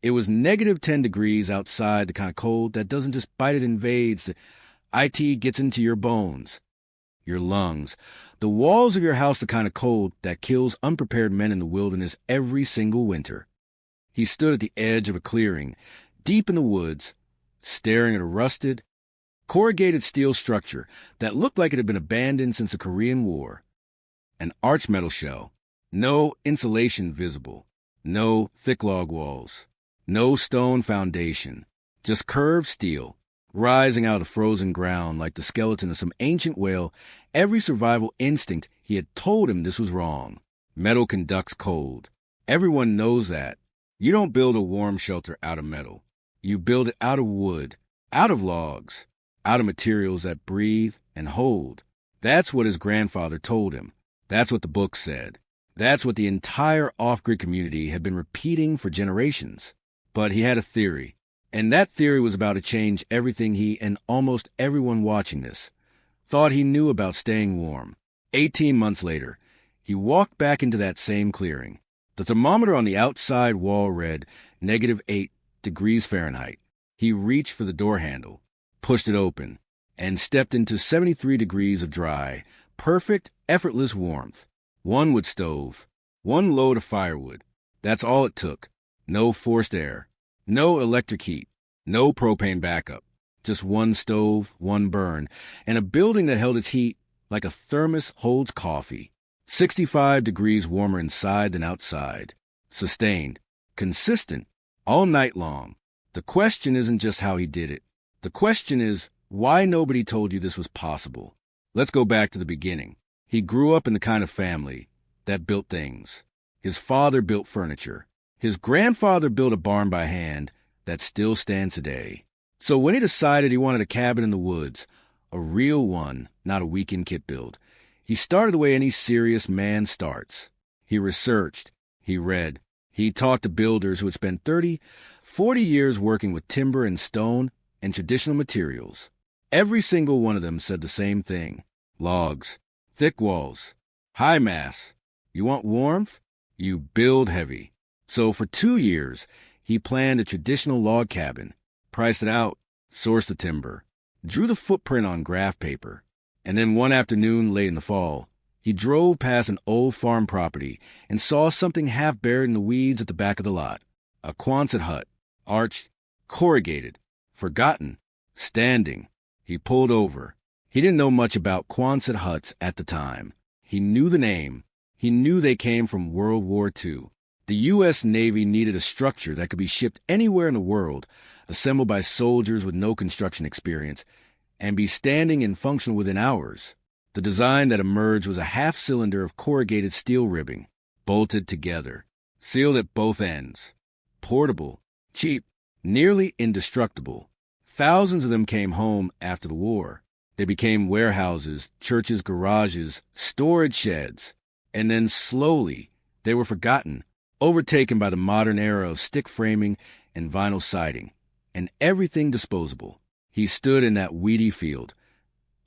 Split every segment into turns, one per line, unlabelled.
It was negative 10 degrees outside, the kind of cold that doesn't just bite, it invades. The IT gets into your bones, your lungs. The walls of your house, the kind of cold that kills unprepared men in the wilderness every single winter. He stood at the edge of a clearing, deep in the woods, staring at a rusted, corrugated steel structure that looked like it had been abandoned since the Korean War. An arch metal shell. No insulation visible. No thick log walls. No stone foundation. Just curved steel, rising out of frozen ground like the skeleton of some ancient whale. Every survival instinct he had told him this was wrong. Metal conducts cold. Everyone knows that. You don't build a warm shelter out of metal. You build it out of wood, out of logs, out of materials that breathe and hold. That's what his grandfather told him. That's what the book said. That's what the entire off-grid community had been repeating for generations. But he had a theory, and that theory was about to change everything he and almost everyone watching this thought he knew about staying warm. 18 months later, he walked back into that same clearing. The thermometer on the outside wall read -8 degrees Fahrenheit. He reached for the door handle, pushed it open, and stepped into 73 degrees of dry, perfect, effortless warmth. One wood stove, one load of firewood. That's all it took. No forced air, no electric heat, no propane backup. Just one stove, one burn, and a building that held its heat like a thermos holds coffee. 65 degrees warmer inside than outside. Sustained, consistent, all night long. The question isn't just how he did it. The question is why nobody told you this was possible. Let's go back to the beginning. He grew up in the kind of family that built things. His father built furniture. His grandfather built a barn by hand that still stands today. So when he decided he wanted a cabin in the woods, a real one, not a weekend kit build, he started the way any serious man starts. He researched, he read, he talked to builders who had spent 30, 40 years working with timber and stone and traditional materials. Every single one of them said the same thing. Logs, thick walls, high mass. You want warmth? You build heavy. So for 2 years, he planned a traditional log cabin, priced it out, sourced the timber, drew the footprint on graph paper. And then one afternoon late in the fall, he drove past an old farm property and saw something half buried in the weeds at the back of the lot. A Quonset hut, arched, corrugated, forgotten, standing. He pulled over. He didn't know much about Quonset huts at the time. He knew the name. He knew they came from World War II. The U.S. Navy needed a structure that could be shipped anywhere in the world, assembled by soldiers with no construction experience, and be standing and functional within hours. The design that emerged was a half-cylinder of corrugated steel ribbing, bolted together, sealed at both ends. Portable, cheap, nearly indestructible. Thousands of them came home after the war. They became warehouses, churches, garages, storage sheds. And then slowly, they were forgotten, overtaken by the modern era of stick framing and vinyl siding, and everything disposable. He stood in that weedy field,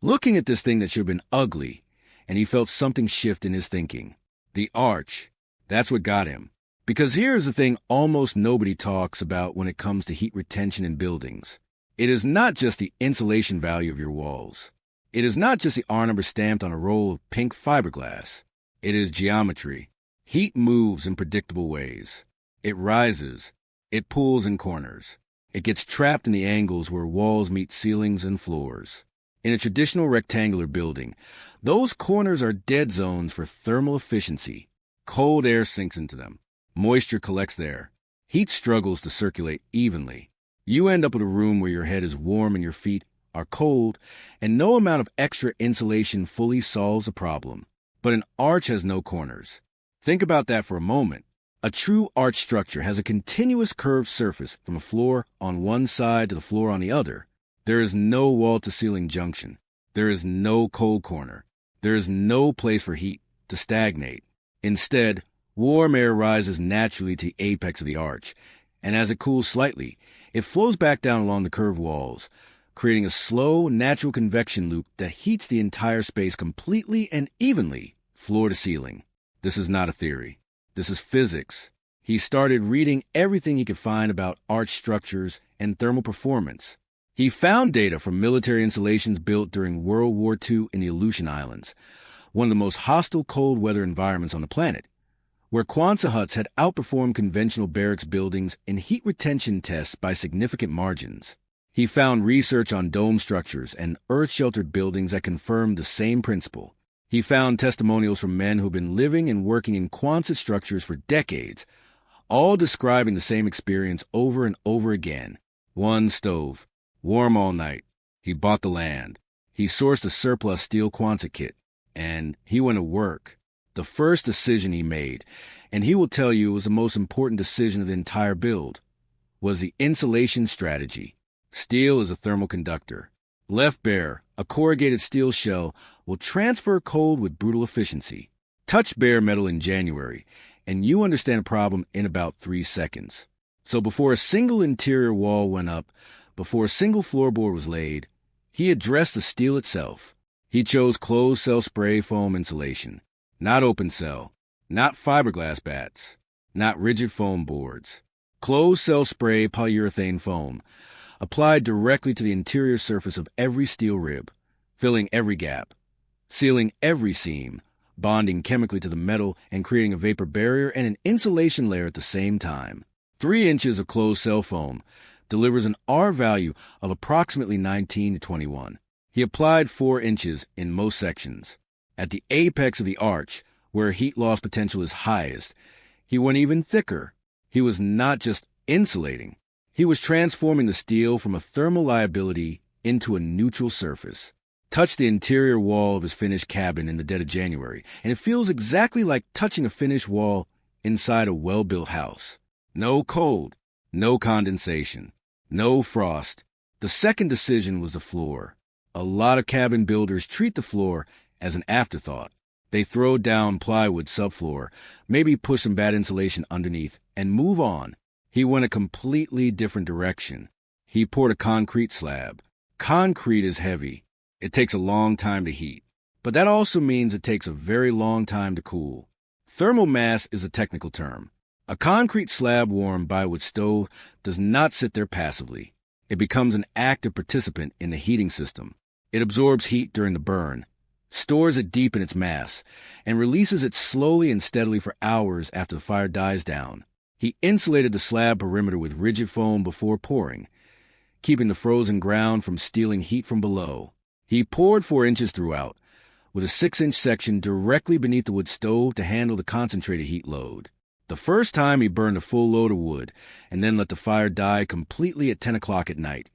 looking at this thing that should have been ugly, and he felt something shift in his thinking. The arch, that's what got him. Because here's the thing almost nobody talks about when it comes to heat retention in buildings. It is not just the insulation value of your walls. It is not just the R number stamped on a roll of pink fiberglass. It is geometry. Heat moves in predictable ways. It rises. It pulls in corners. It gets trapped in the angles where walls meet ceilings and floors. In a traditional rectangular building, those corners are dead zones for thermal efficiency. Cold air sinks into them. Moisture collects there. Heat struggles to circulate evenly. You end up with a room where your head is warm and your feet are cold, and no amount of extra insulation fully solves the problem. But an arch has no corners. Think about that for a moment. A true arch structure has a continuous curved surface from a floor on one side to the floor on the other. There is no wall-to-ceiling junction. There is no cold corner. There is no place for heat to stagnate. Instead, warm air rises naturally to the apex of the arch, and as it cools slightly, it flows back down along the curved walls, creating a slow, natural convection loop that heats the entire space completely and evenly, floor to ceiling. This is not a theory. This is physics. He started reading everything he could find about arch structures and thermal performance. He found data from military installations built during World War II in the Aleutian Islands, one of the most hostile cold weather environments on the planet, where Quonset huts had outperformed conventional barracks buildings in heat retention tests by significant margins. He found research on dome structures and earth-sheltered buildings that confirmed the same principle. He found testimonials from men who've been living and working in Quonset structures for decades, all describing the same experience over and over again. One stove, warm all night. He bought the land. He sourced a surplus steel Quonset kit, and he went to work. The first decision he made, and he will tell you it was the most important decision of the entire build, was the insulation strategy. Steel is a thermal conductor. Left bare, a corrugated steel shell will transfer cold with brutal efficiency. Touch bare metal in January, and you understand a problem in about 3 seconds. So before a single interior wall went up, before a single floorboard was laid, he addressed the steel itself. He chose closed-cell spray foam insulation, not open cell, not fiberglass bats, not rigid foam boards. Closed-cell spray polyurethane foam, applied directly to the interior surface of every steel rib, filling every gap, sealing every seam, bonding chemically to the metal and creating a vapor barrier and an insulation layer at the same time. 3 inches of closed-cell foam delivers an R value of approximately 19 to 21. He applied 4 inches in most sections. At the apex of the arch, where heat loss potential is highest, he went even thicker. He was not just insulating. He was transforming the steel from a thermal liability into a neutral surface. Touch the interior wall of his finished cabin in the dead of January, and it feels exactly like touching a finished wall inside a well-built house. No cold, no condensation, no frost. The second decision was the floor. A lot of cabin builders treat the floor as an afterthought. They throw down plywood subfloor, maybe push some bad insulation underneath, and move on. He went a completely different direction. He poured a concrete slab. Concrete is heavy. It takes a long time to heat, but that also means it takes a very long time to cool. Thermal mass is a technical term. A concrete slab warmed by a wood stove does not sit there passively. It becomes an active participant in the heating system. It absorbs heat during the burn, stores it deep in its mass, and releases it slowly and steadily for hours after the fire dies down. He insulated the slab perimeter with rigid foam before pouring, keeping the frozen ground from stealing heat from below. He poured 4 inches throughout, with a 6-inch section directly beneath the wood stove to handle the concentrated heat load. The first time he burned a full load of wood, and then let the fire die completely at 10 o'clock at night.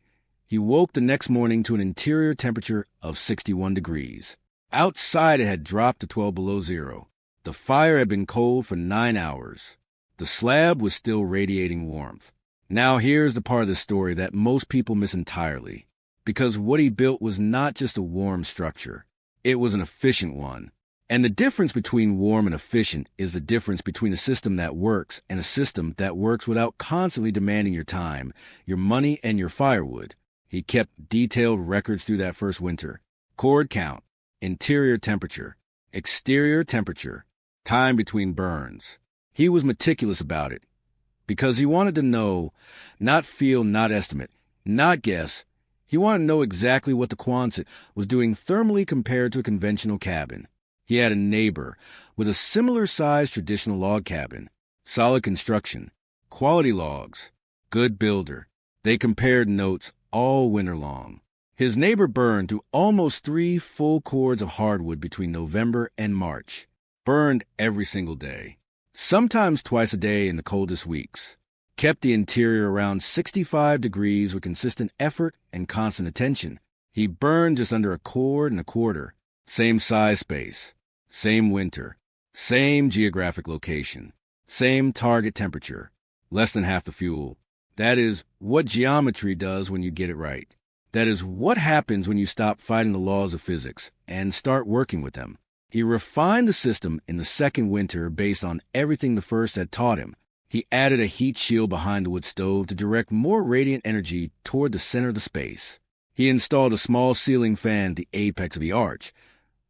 He woke the next morning to an interior temperature of 61 degrees. Outside it had dropped to 12 below zero. The fire had been cold for 9 hours. The slab was still radiating warmth. Now here's the part of the story that most people miss entirely. Because what he built was not just a warm structure. It was an efficient one. And the difference between warm and efficient is the difference between a system that works and a system that works without constantly demanding your time, your money, and your firewood. He kept detailed records through that first winter. Cord count, interior temperature, exterior temperature, time between burns. He was meticulous about it because he wanted to know, not feel, not estimate, not guess. He wanted to know exactly what the Quonset was doing thermally compared to a conventional cabin. He had a neighbor with a similar-sized traditional log cabin, solid construction, quality logs, good builder. They compared notes all winter long. His neighbor burned through almost 3 full cords of hardwood between November and March. Burned every single day, sometimes twice a day in the coldest weeks. Kept the interior around 65 degrees with consistent effort and constant attention. He burned just under 1 cord and 1/4. Same size space, same winter, same geographic location, same target temperature, less than half the fuel. That is what geometry does when you get it right. That is what happens when you stop fighting the laws of physics and start working with them. He refined the system in the second winter based on everything the first had taught him. He added a heat shield behind the wood stove to direct more radiant energy toward the center of the space. He installed a small ceiling fan at the apex of the arch,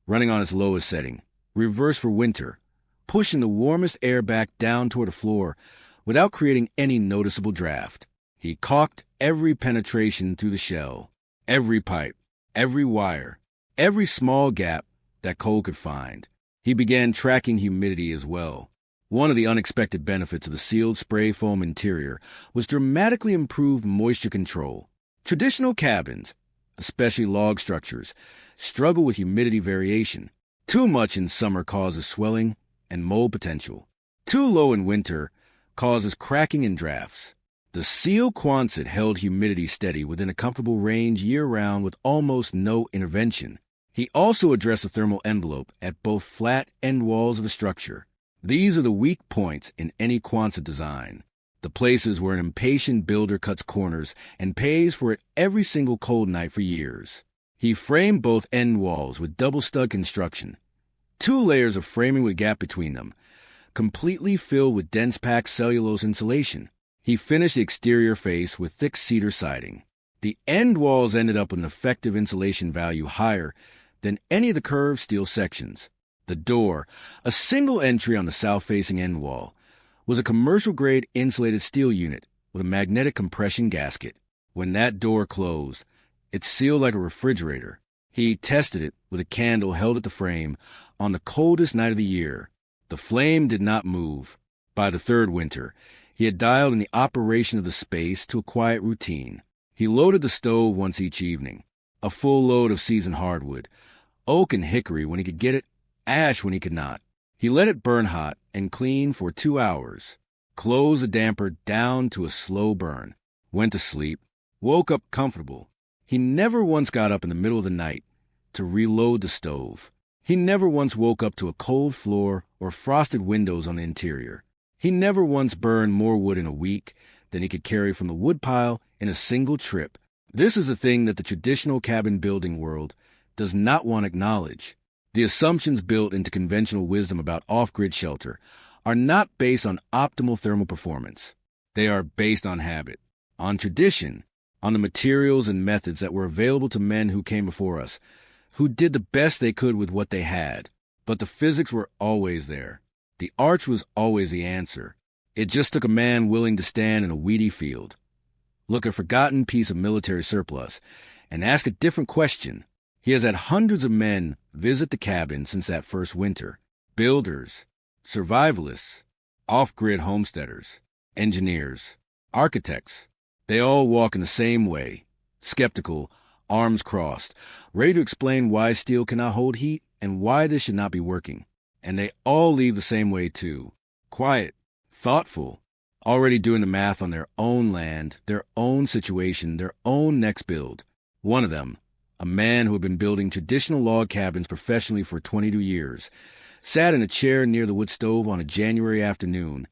running on its lowest setting, reversed for winter, pushing the warmest air back down toward the floor, without creating any noticeable draft. He caulked every penetration through the shell, every pipe, every wire, every small gap that Cole could find. He began tracking humidity as well. One of the unexpected benefits of the sealed spray foam interior was dramatically improved moisture control. Traditional cabins, especially log structures, struggle with humidity variation. Too much in summer causes swelling and mold potential. Too low in winter causes cracking and drafts. The sealed Quonset held humidity steady within a comfortable range year-round with almost no intervention. He also addressed the thermal envelope at both flat end walls of the structure. These are the weak points in any Quonset design, the places where an impatient builder cuts corners and pays for it every single cold night for years. He framed both end walls with double stud construction, 2 layers of framing with gap between them, completely filled with dense packed cellulose insulation. He finished the exterior face with thick cedar siding. The end walls ended up with an effective insulation value higher than any of the curved steel sections. The door, a single entry on the south-facing end wall, was a commercial-grade insulated steel unit with a magnetic compression gasket. When that door closed, it sealed like a refrigerator. He tested it with a candle held at the frame on the coldest night of the year. The flame did not move. By the 3rd winter, he had dialed in the operation of the space to a quiet routine. He loaded the stove once each evening, a full load of seasoned hardwood, oak and hickory when he could get it, ash when he could not. He let it burn hot and clean for 2 hours, closed the damper down to a slow burn, went to sleep, woke up comfortable. He never once got up in the middle of the night to reload the stove. He never once woke up to a cold floor or frosted windows on the interior. He never once burned more wood in a week than he could carry from the woodpile in a single trip. This is a thing that the traditional cabin building world does not want to acknowledge. The assumptions built into conventional wisdom about off-grid shelter are not based on optimal thermal performance. They are based on habit, on tradition, on the materials and methods that were available to men who came before us, who did the best they could with what they had. But the physics were always there. The arch was always the answer. It just took a man willing to stand in a weedy field, look at a forgotten piece of military surplus, and ask a different question. He has had hundreds of men visit the cabin since that first winter. Builders, survivalists, off-grid homesteaders, engineers, architects. They all walk in the same way, skeptical, arms crossed, ready to explain why steel cannot hold heat and why this should not be working. And they all leave the same way too, quiet, thoughtful, already doing the math on their own land, their own situation, their own next build. One of them, a man who had been building traditional log cabins professionally for 22 years, sat in a chair near the wood stove on a January afternoon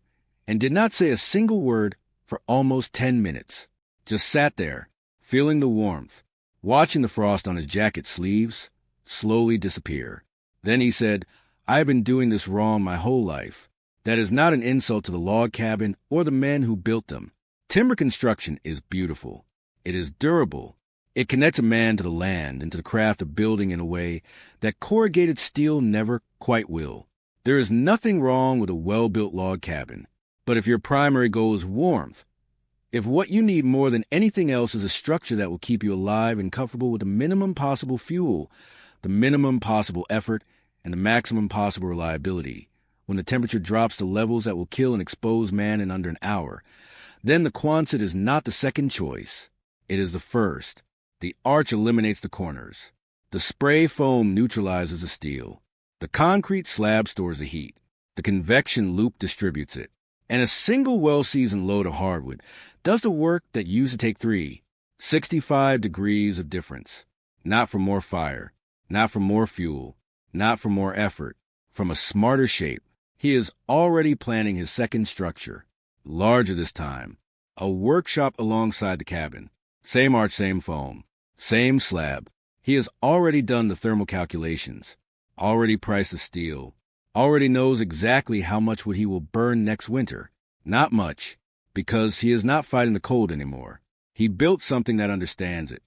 and did not say a single word for almost 10 minutes. Just sat there, feeling the warmth, watching the frost on his jacket sleeves slowly disappear. Then he said, "I have been doing this wrong my whole life. That is not an insult to the log cabin or the men who built them. Timber construction is beautiful. It is durable. It connects a man to the land and to the craft of building in a way that corrugated steel never quite will. There is nothing wrong with a well-built log cabin. But if your primary goal is warmth, if what you need more than anything else is a structure that will keep you alive and comfortable with the minimum possible fuel, the minimum possible effort, and the maximum possible reliability, when the temperature drops to levels that will kill an exposed man in under an hour, then the Quonset is not the second choice. It is the first. The arch eliminates the corners. The spray foam neutralizes the steel. The concrete slab stores the heat. The convection loop distributes it. And a single well-seasoned load of hardwood does the work that used to take 65 degrees of difference. Not for more fire, not for more fuel, not for more effort, from a smarter shape. He is already planning his second structure, larger this time, a workshop alongside the cabin. Same arch, same foam, same slab. He has already done the thermal calculations, already priced the steel, already knows exactly how much wood he will burn next winter. Not much, because he is not fighting the cold anymore. He built something that understands it.